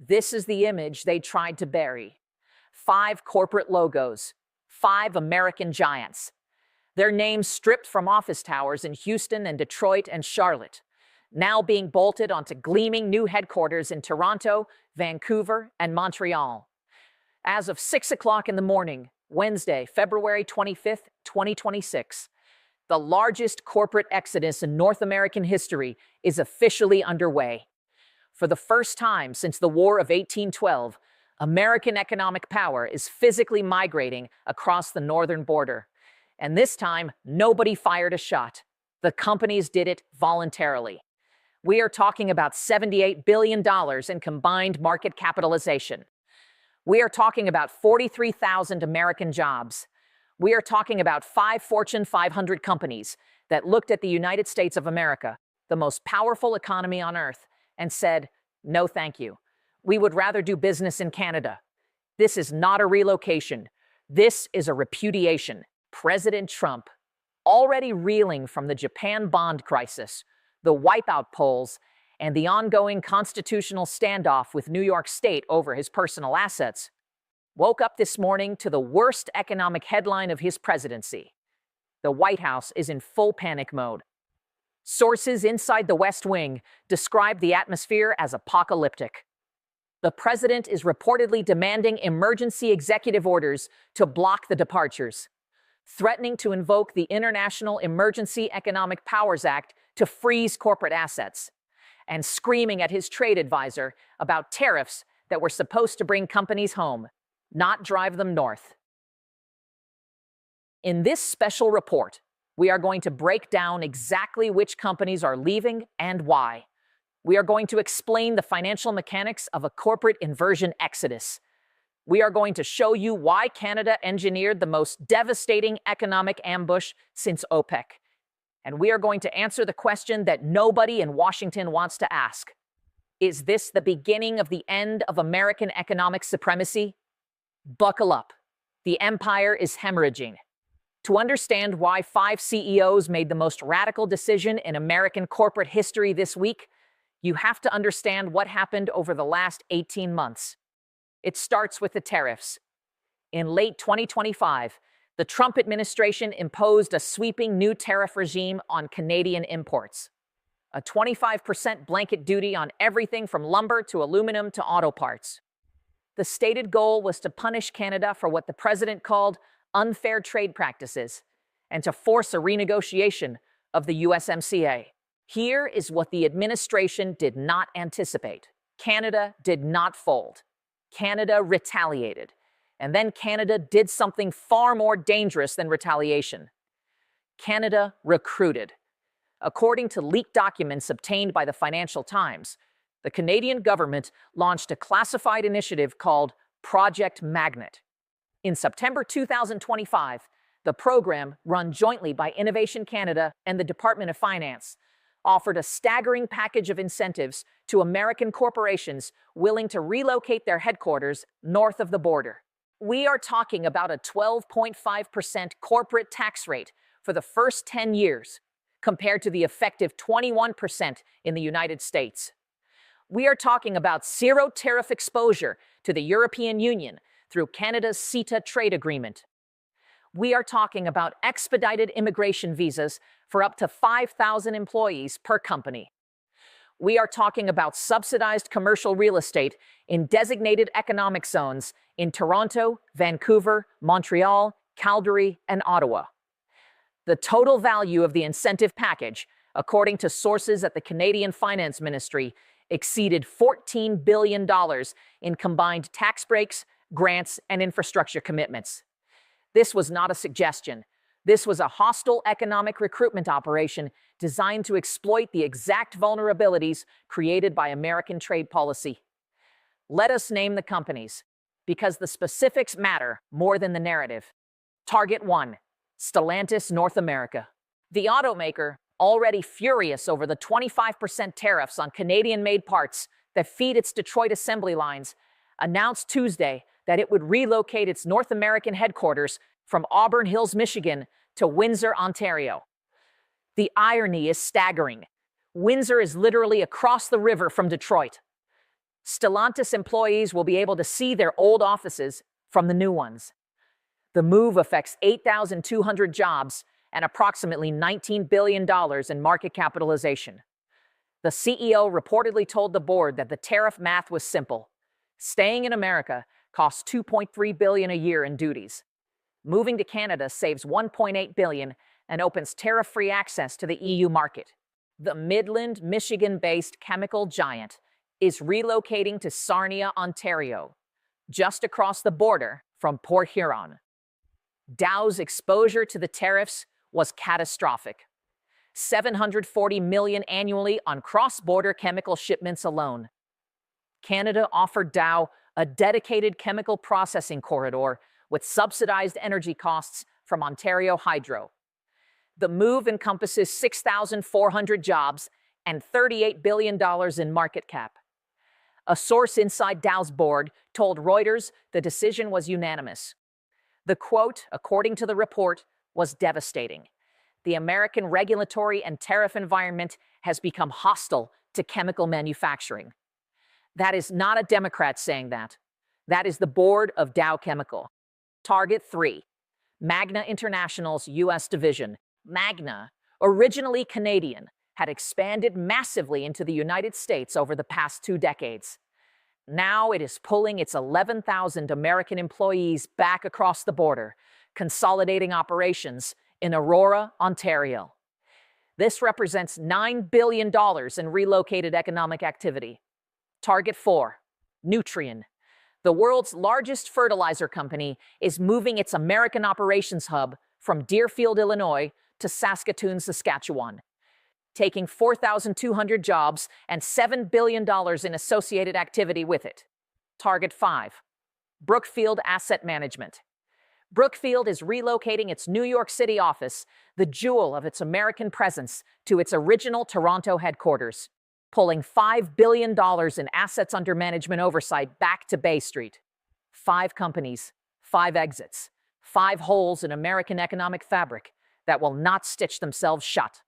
This is the image they tried to bury. 5 corporate logos, 5 American giants. Their names stripped from office towers in Houston and Detroit and Charlotte, now being bolted onto gleaming new headquarters in Toronto, Vancouver, and Montreal. As of 6 o'clock in the morning, Wednesday, February 25th, 2026, the largest corporate exodus in North American history is officially underway. For the first time since the War of 1812, American economic power is physically migrating across the northern border. And this time, nobody fired a shot. The companies did it voluntarily. We are talking about $78 billion in combined market capitalization. We are talking about 43,000 American jobs. We are talking about 5 Fortune 500 companies that looked at the United States of America, the most powerful economy on earth, and said, no thank you. We would rather do business in Canada. This is not a relocation. This is a repudiation. President Trump, already reeling from the Japan bond crisis, the wipeout polls, and the ongoing constitutional standoff with New York State over his personal assets, woke up this morning to the worst economic headline of his presidency. The White House is in full panic mode. Sources inside the West Wing describe the atmosphere as apocalyptic. The president is reportedly demanding emergency executive orders to block the departures, threatening to invoke the International Emergency Economic Powers Act to freeze corporate assets, and screaming at his trade advisor about tariffs that were supposed to bring companies home, not drive them north. In this special report, we are going to break down exactly which companies are leaving and why. We are going to explain the financial mechanics of a corporate inversion exodus. We are going to show you why Canada engineered the most devastating economic ambush since OPEC. And we are going to answer the question that nobody in Washington wants to ask. Is this the beginning of the end of American economic supremacy? Buckle up. The empire is hemorrhaging. To understand why 5 CEOs made the most radical decision in American corporate history this week, you have to understand what happened over the last 18 months. It starts with the tariffs. In late 2025, the Trump administration imposed a sweeping new tariff regime on Canadian imports. A 25% blanket duty on everything from lumber to aluminum to auto parts. The stated goal was to punish Canada for what the president called unfair trade practices and to force a renegotiation of the USMCA. Here is what the administration did not anticipate. Canada did not fold. Canada retaliated. And then Canada did something far more dangerous than retaliation. Canada recruited. According to leaked documents obtained by the Financial Times, the Canadian government launched a classified initiative called Project Magnet. In September 2025, the program, run jointly by Innovation Canada and the Department of Finance, offered a staggering package of incentives to American corporations willing to relocate their headquarters north of the border. We are talking about a 12.5% corporate tax rate for the first 10 years, compared to the effective 21% in the United States. We are talking about zero tariff exposure to the European Union through Canada's CETA trade agreement. We are talking about expedited immigration visas for up to 5,000 employees per company. We are talking about subsidized commercial real estate in designated economic zones in Toronto, Vancouver, Montreal, Calgary, and Ottawa. The total value of the incentive package, according to sources at the Canadian Finance Ministry, exceeded $14 billion in combined tax breaks, grants, and infrastructure commitments. This was not a suggestion. This was a hostile economic recruitment operation designed to exploit the exact vulnerabilities created by American trade policy. Let us name the companies, because the specifics matter more than the narrative. Target 1, Stellantis North America. The automaker, already furious over the 25% tariffs on Canadian-made parts that feed its Detroit assembly lines, announced Tuesday that it would relocate its North American headquarters from Auburn Hills, Michigan, to Windsor, Ontario. The irony is staggering. Windsor is literally across the river from Detroit. Stellantis employees will be able to see their old offices from the new ones. The move affects 8,200 jobs and approximately $19 billion in market capitalization. The CEO reportedly told the board that the tariff math was simple. Staying in America costs $2.3 billion a year in duties. Moving to Canada saves $1.8 billion and opens tariff-free access to the EU market. The Midland, Michigan-based chemical giant is relocating to Sarnia, Ontario, just across the border from Port Huron. Dow's exposure to the tariffs was catastrophic. $740 million annually on cross-border chemical shipments alone. Canada offered Dow a dedicated chemical processing corridor with subsidized energy costs from Ontario Hydro. The move encompasses 6,400 jobs and $38 billion in market cap. A source inside Dow's board told Reuters the decision was unanimous. The quote, according to the report, was devastating. The American regulatory and tariff environment has become hostile to chemical manufacturing. That is not a Democrat saying that. That is the board of Dow Chemical. Target 3. Magna International's U.S. division. Magna, originally Canadian, had expanded massively into the United States over the past 2 decades. Now it is pulling its 11,000 American employees back across the border, consolidating operations in Aurora, Ontario. This represents $9 billion in relocated economic activity. Target 4. Nutrien. The world's largest fertilizer company is moving its American operations hub from Deerfield, Illinois, to Saskatoon, Saskatchewan, taking 4,200 jobs and $7 billion in associated activity with it. Target 5. Brookfield Asset Management. Brookfield is relocating its New York City office, the jewel of its American presence, to its original Toronto headquarters, pulling $5 billion in assets under management oversight back to Bay Street. 5 companies, 5 exits, 5 holes in American economic fabric that will not stitch themselves shut.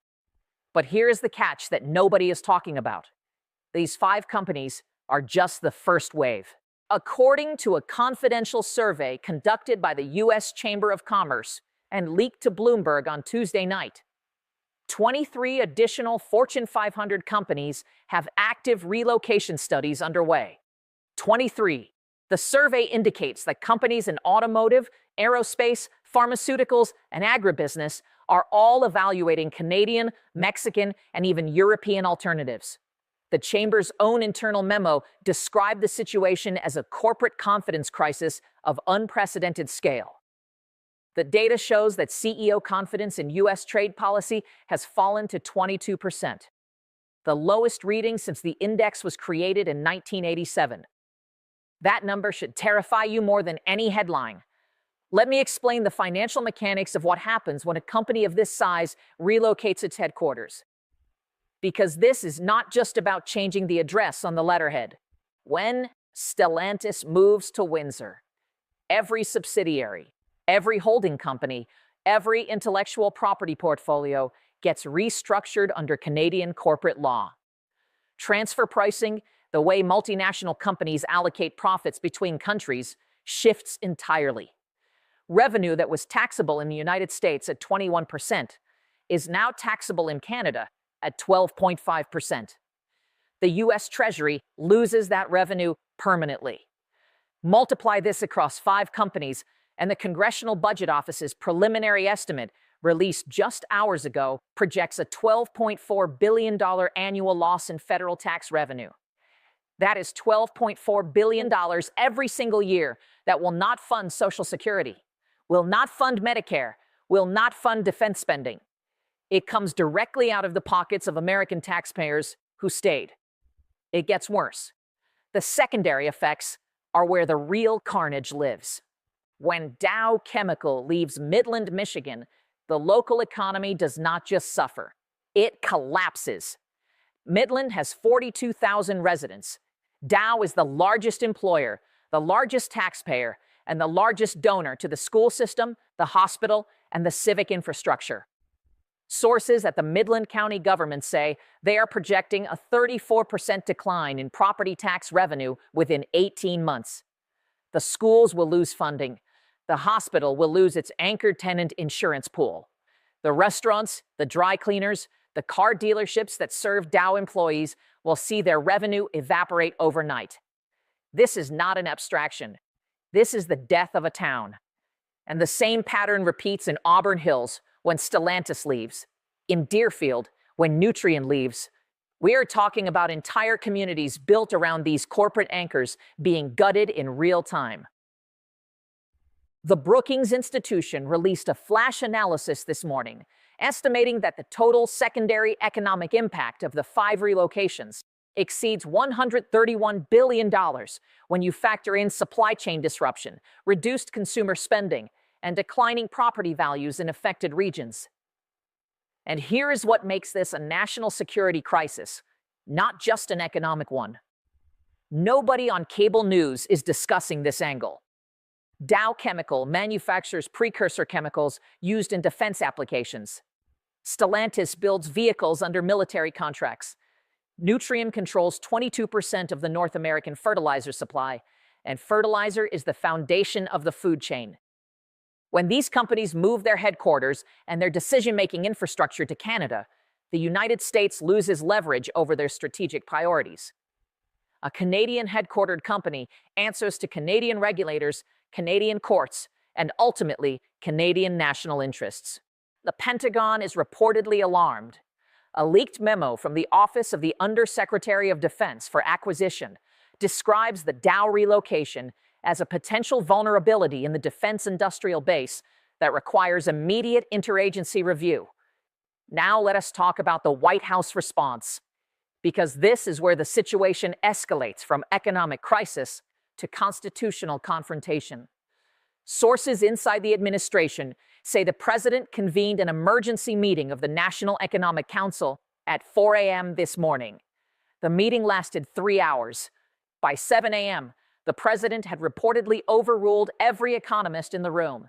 But here is the catch that nobody is talking about. These 5 companies are just the first wave. According to a confidential survey conducted by the US Chamber of Commerce and leaked to Bloomberg on Tuesday night, 23 additional Fortune 500 companies have active relocation studies underway. 23. The survey indicates that companies in automotive, aerospace, pharmaceuticals, and agribusiness are all evaluating Canadian, Mexican, and even European alternatives. The Chamber's own internal memo described the situation as a corporate confidence crisis of unprecedented scale. The data shows that CEO confidence in U.S. trade policy has fallen to 22%, the lowest reading since the index was created in 1987. That number should terrify you more than any headline. Let me explain the financial mechanics of what happens when a company of this size relocates its headquarters. Because this is not just about changing the address on the letterhead. When Stellantis moves to Windsor, every subsidiary, every holding company, every intellectual property portfolio gets restructured under Canadian corporate law. Transfer pricing, the way multinational companies allocate profits between countries, shifts entirely. Revenue that was taxable in the United States at 21% is now taxable in Canada at 12.5%. The US Treasury loses that revenue permanently. Multiply this across 5 companies, and the Congressional Budget Office's preliminary estimate, released just hours ago, projects a $12.4 billion annual loss in federal tax revenue. That is $12.4 billion every single year that will not fund Social Security, will not fund Medicare, will not fund defense spending. It comes directly out of the pockets of American taxpayers who stayed. It gets worse. The secondary effects are where the real carnage lives. When Dow Chemical leaves Midland, Michigan, the local economy does not just suffer, it collapses. Midland has 42,000 residents. Dow is the largest employer, the largest taxpayer, and the largest donor to the school system, the hospital, and the civic infrastructure. Sources at the Midland County government say they are projecting a 34% decline in property tax revenue within 18 months. The schools will lose funding. The hospital will lose its anchor tenant insurance pool. The restaurants, the dry cleaners, the car dealerships that serve Dow employees will see their revenue evaporate overnight. This is not an abstraction. This is the death of a town. And the same pattern repeats in Auburn Hills when Stellantis leaves, in Deerfield when Nutrien leaves. We are talking about entire communities built around these corporate anchors being gutted in real time. The Brookings Institution released a flash analysis this morning, estimating that the total secondary economic impact of the 5 relocations exceeds $131 billion when you factor in supply chain disruption, reduced consumer spending, and declining property values in affected regions. And here is what makes this a national security crisis, not just an economic one. Nobody on cable news is discussing this angle. Dow Chemical manufactures precursor chemicals used in defense applications. Stellantis builds vehicles under military contracts. Nutrien controls 22% of the North American fertilizer supply, and fertilizer is the foundation of the food chain. When these companies move their headquarters and their decision-making infrastructure to Canada, the United States loses leverage over their strategic priorities. A Canadian-headquartered company answers to Canadian regulators, Canadian courts, and ultimately, Canadian national interests. The Pentagon is reportedly alarmed. A leaked memo from the Office of the Undersecretary of Defense for Acquisition describes the Dow relocation as a potential vulnerability in the defense industrial base that requires immediate interagency review. Now let us talk about the White House response, because this is where the situation escalates from economic crisis to constitutional confrontation. Sources inside the administration say the president convened an emergency meeting of the National Economic Council at 4 a.m. this morning. The meeting lasted 3 hours. By 7 a.m., the president had reportedly overruled every economist in the room.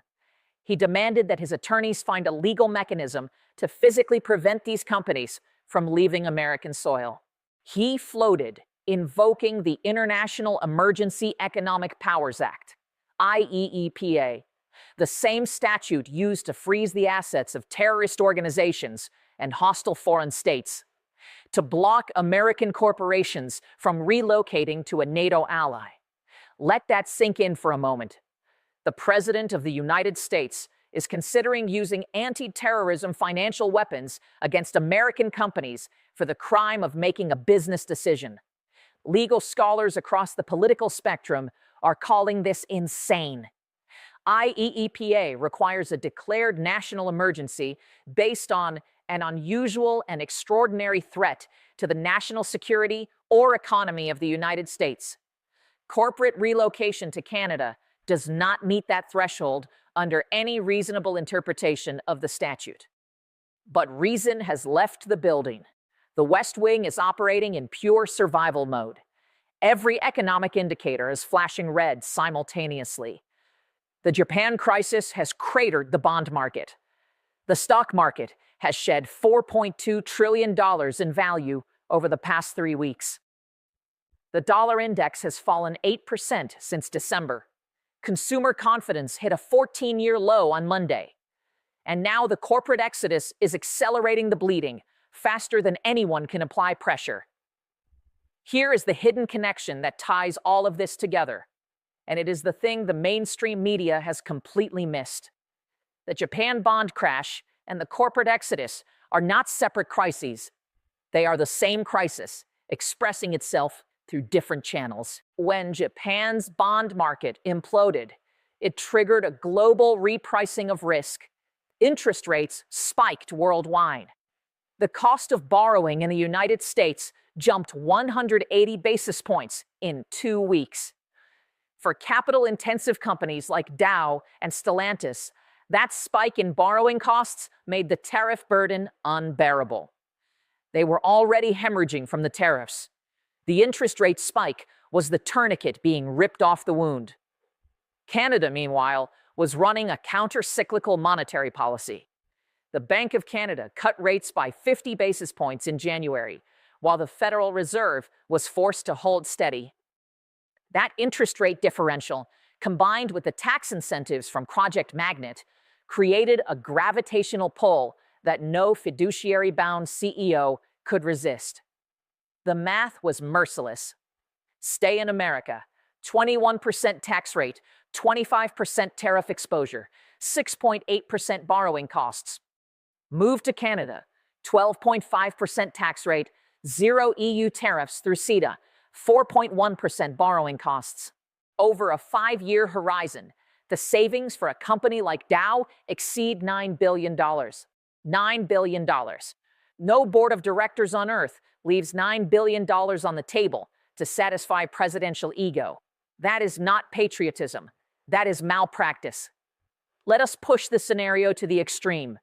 He demanded that his attorneys find a legal mechanism to physically prevent these companies from leaving American soil. He floated, invoking the International Emergency Economic Powers Act, IEEPA, the same statute used to freeze the assets of terrorist organizations and hostile foreign states, to block American corporations from relocating to a NATO ally. Let that sink in for a moment. The President of the United States is considering using anti-terrorism financial weapons against American companies for the crime of making a business decision. Legal scholars across the political spectrum are calling this insane. IEEPA requires a declared national emergency based on an unusual and extraordinary threat to the national security or economy of the United States. Corporate relocation to Canada does not meet that threshold under any reasonable interpretation of the statute. But reason has left the building. The West Wing is operating in pure survival mode. Every economic indicator is flashing red simultaneously. The Japan crisis has cratered the bond market. The stock market has shed $4.2 trillion in value over the past 3 weeks. The dollar index has fallen 8% since December. Consumer confidence hit a 14-year low on Monday. And now the corporate exodus is accelerating the bleeding faster than anyone can apply pressure. Here is the hidden connection that ties all of this together, and it is the thing the mainstream media has completely missed. The Japan bond crash and the corporate exodus are not separate crises. They are the same crisis, expressing itself through different channels. When Japan's bond market imploded, it triggered a global repricing of risk. Interest rates spiked worldwide. The cost of borrowing in the United States jumped 180 basis points in 2 weeks. For capital-intensive companies like Dow and Stellantis, that spike in borrowing costs made the tariff burden unbearable. They were already hemorrhaging from the tariffs. The interest rate spike was the tourniquet being ripped off the wound. Canada, meanwhile, was running a counter-cyclical monetary policy. The The Bank of Canada cut rates by 50 basis points in January, while the Federal Reserve was forced to hold steady. That interest rate differential, combined with the tax incentives from Project Magnet, created a gravitational pull that no fiduciary-bound CEO could resist. The math was merciless. Stay in America, 21% tax rate, 25% tariff exposure, 6.8% borrowing costs. Move to Canada, 12.5% tax rate, 0 EU tariffs through CETA, 4.1% borrowing costs. Over a 5-year horizon, the savings for a company like Dow exceed $9 billion. $9 billion. No board of directors on earth leaves $9 billion on the table to satisfy presidential ego. That is not patriotism. That is malpractice. Let us push the scenario to the extreme,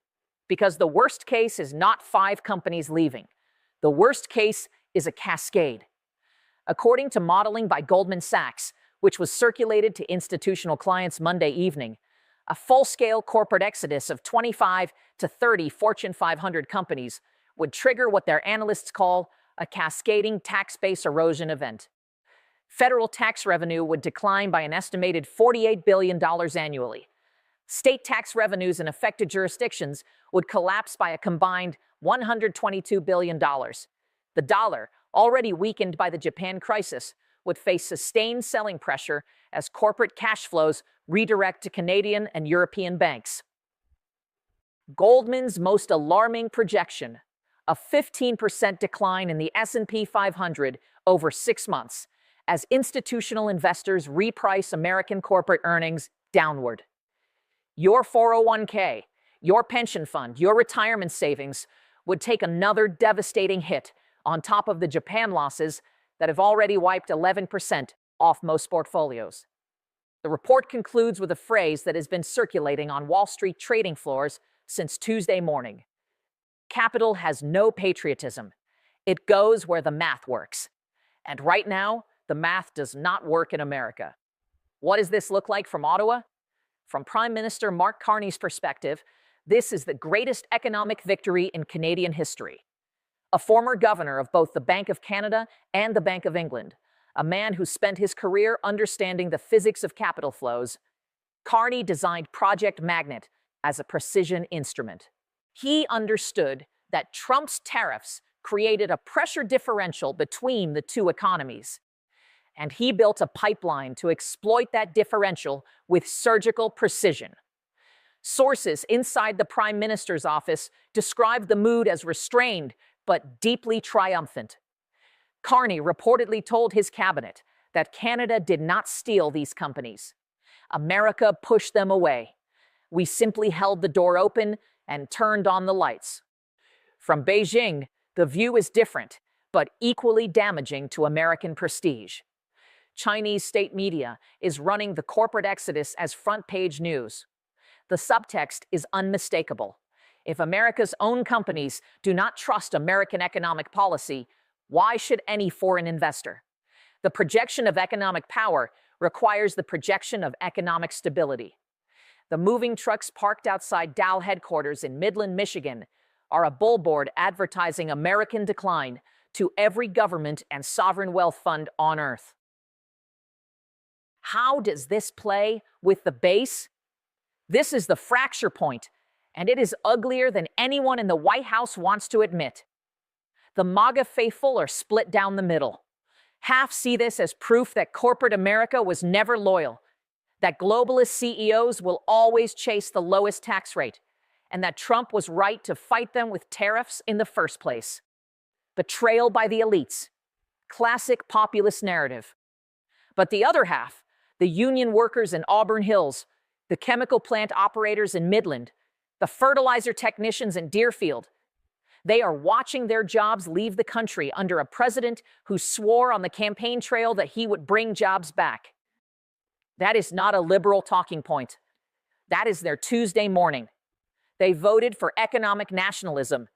because the worst case is not 5 companies leaving. The worst case is a cascade. According to modeling by Goldman Sachs, which was circulated to institutional clients Monday evening, a full-scale corporate exodus of 25 to 30 Fortune 500 companies would trigger what their analysts call a cascading tax base erosion event. Federal tax revenue would decline by an estimated $48 billion annually. State tax revenues in affected jurisdictions would collapse by a combined $122 billion. The dollar, already weakened by the Japan crisis, would face sustained selling pressure as corporate cash flows redirect to Canadian and European banks. Goldman's most alarming projection, a 15% decline in the S&P 500 over 6 months, as institutional investors reprice American corporate earnings downward. Your 401k, your pension fund, your retirement savings would take another devastating hit on top of the Japan losses that have already wiped 11% off most portfolios. The report concludes with a phrase that has been circulating on Wall Street trading floors since Tuesday morning. Capital has no patriotism. It goes where the math works. And right now, the math does not work in America. What does this look like from Ottawa? From Prime Minister Mark Carney's perspective, this is the greatest economic victory in Canadian history. A former governor of both the Bank of Canada and the Bank of England, a man who spent his career understanding the physics of capital flows, Carney designed Project Magnet as a precision instrument. He understood that Trump's tariffs created a pressure differential between the two economies, and he built a pipeline to exploit that differential with surgical precision. Sources inside the Prime Minister's office described the mood as restrained but deeply triumphant. Carney reportedly told his cabinet that Canada did not steal these companies. America pushed them away. We simply held the door open and turned on the lights. From Beijing, the view is different, but equally damaging to American prestige. Chinese state media is running the corporate exodus as front-page news. The subtext is unmistakable. If America's own companies do not trust American economic policy, why should any foreign investor? The projection of economic power requires the projection of economic stability. The moving trucks parked outside Dow headquarters in Midland, Michigan, are a billboard advertising American decline to every government and sovereign wealth fund on earth. How does this play with the base? This is the fracture point, and it is uglier than anyone in the White House wants to admit. The MAGA faithful are split down the middle. Half see this as proof that corporate America was never loyal, that globalist CEOs will always chase the lowest tax rate, and that Trump was right to fight them with tariffs in the first place. Betrayal by the elites. Classic populist narrative. But the other half, the union workers in Auburn Hills, the chemical plant operators in Midland, the fertilizer technicians in Deerfield, they are watching their jobs leave the country under a president who swore on the campaign trail that he would bring jobs back. That is not a liberal talking point. That is their Tuesday morning. They voted for economic nationalism.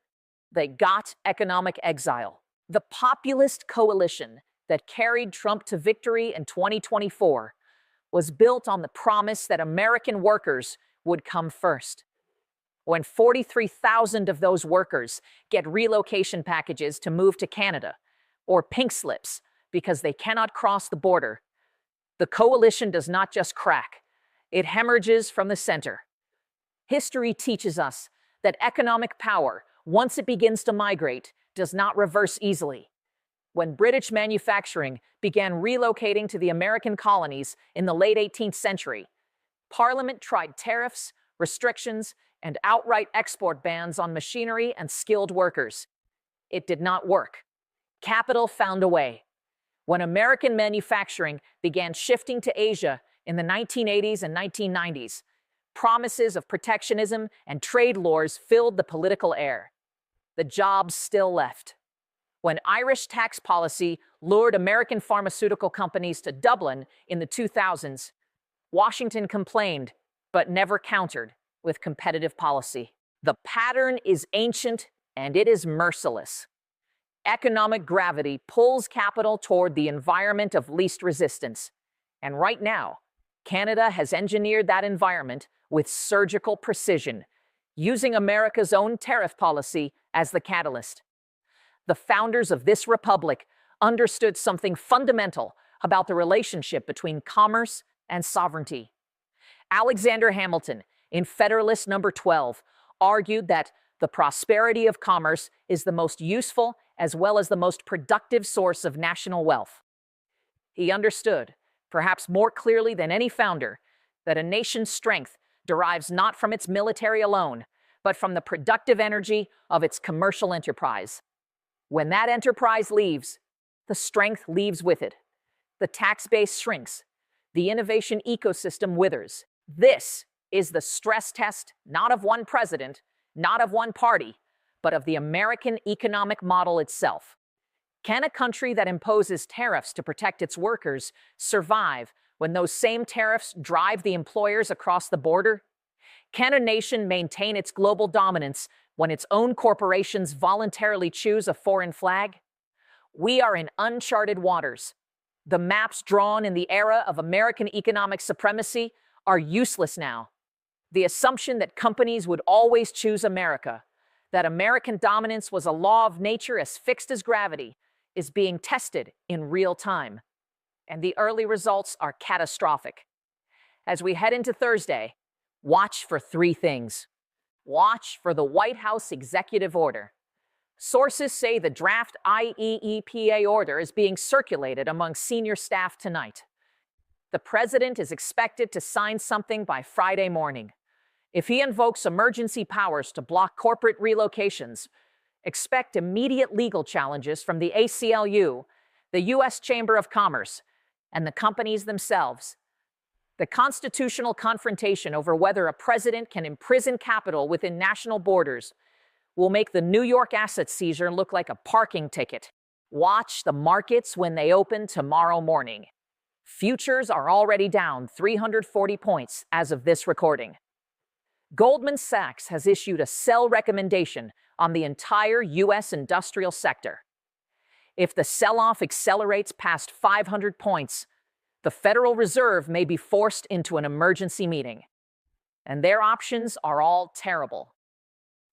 They got economic exile. The populist coalition that carried Trump to victory in 2024 was built on the promise that American workers would come first. when 43,000 of those workers get relocation packages to move to Canada, or pink slips because they cannot cross the border, the coalition does not just crack, it hemorrhages from the center. History teaches us that economic power, once it begins to migrate, does not reverse easily. When British manufacturing began relocating to the American colonies in the late 18th century, Parliament tried tariffs, restrictions, and outright export bans on machinery and skilled workers. It did not work. Capital found a way. When American manufacturing began shifting to Asia in the 1980s and 1990s, promises of protectionism and trade wars filled the political air. The jobs still left. When Irish tax policy lured American pharmaceutical companies to Dublin in the 2000s, Washington complained, but never countered with competitive policy. The pattern is ancient and it is merciless. Economic gravity pulls capital toward the environment of least resistance. And right now, Canada has engineered that environment with surgical precision, using America's own tariff policy as the catalyst. The founders of this republic understood something fundamental about the relationship between commerce and sovereignty. Alexander Hamilton, in Federalist Number 12, argued that the prosperity of commerce is the most useful as well as the most productive source of national wealth. He understood, perhaps more clearly than any founder, that a nation's strength derives not from its military alone, but from the productive energy of its commercial enterprise. When that enterprise leaves, the strength leaves with it. The tax base shrinks. The innovation ecosystem withers. This is the stress test not of one president, not of one party, but of the American economic model itself. Can a country that imposes tariffs to protect its workers survive when those same tariffs drive the employers across the border? Can a nation maintain its global dominance when its own corporations voluntarily choose a foreign flag? We are in uncharted waters. The maps drawn in the era of American economic supremacy are useless now. The assumption that companies would always choose America, that American dominance was a law of nature as fixed as gravity, is being tested in real time. And the early results are catastrophic. As we head into Thursday, watch for three things. Watch for the White House executive order. Sources say the draft IEEPA order is being circulated among senior staff tonight. The president is expected to sign something by Friday morning. If he invokes emergency powers to block corporate relocations, expect immediate legal challenges from the ACLU, the US Chamber of Commerce, and the companies themselves. The constitutional confrontation over whether a president can imprison capital within national borders will make the New York asset seizure look like a parking ticket. Watch the markets when they open tomorrow morning. Futures are already down 340 points as of this recording. Goldman Sachs has issued a sell recommendation on the entire U.S. industrial sector. If the sell-off accelerates past 500 points, the Federal Reserve may be forced into an emergency meeting. And their options are all terrible.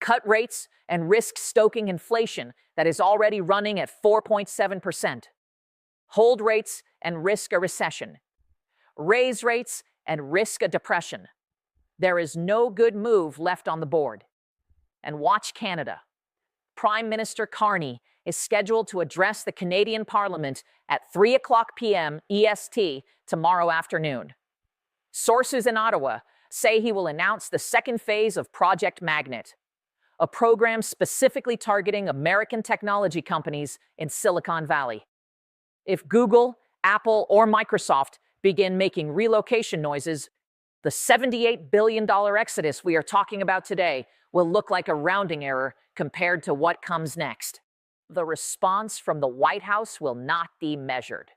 Cut rates and risk stoking inflation that is already running at 4.7%. Hold rates and risk a recession. Raise rates and risk a depression. There is no good move left on the board. And watch Canada. Prime Minister Carney is scheduled to address the Canadian Parliament at 3 p.m. EST tomorrow afternoon. Sources in Ottawa say he will announce the second phase of Project Magnet, a program specifically targeting American technology companies in Silicon Valley. If Google, Apple, or Microsoft begin making relocation noises, the $78 billion exodus we are talking about today will look like a rounding error compared to what comes next. The response from the White House will not be measured.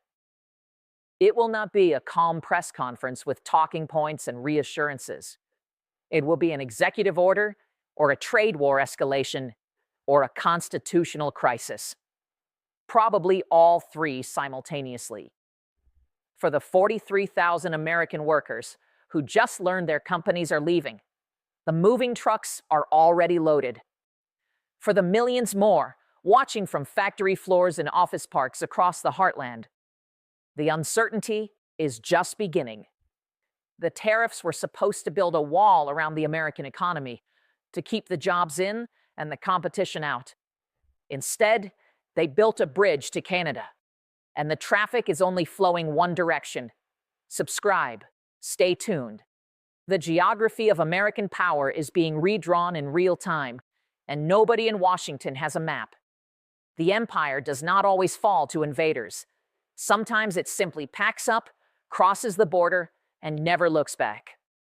It will not be a calm press conference with talking points and reassurances. It will be an executive order, or a trade war escalation, or a constitutional crisis. Probably all three simultaneously. For the 43,000 American workers who just learned their companies are leaving, The moving trucks are already loaded. For the millions more watching from factory floors and office parks across the heartland, the uncertainty is just beginning. The tariffs were supposed to build a wall around the American economy to keep the jobs in and the competition out. Instead, they built a bridge to Canada, and the traffic is only flowing one direction. Subscribe. Stay tuned. The geography of American power is being redrawn in real time, and nobody in Washington has a map. The empire does not always fall to invaders. Sometimes it simply packs up, crosses the border, and never looks back.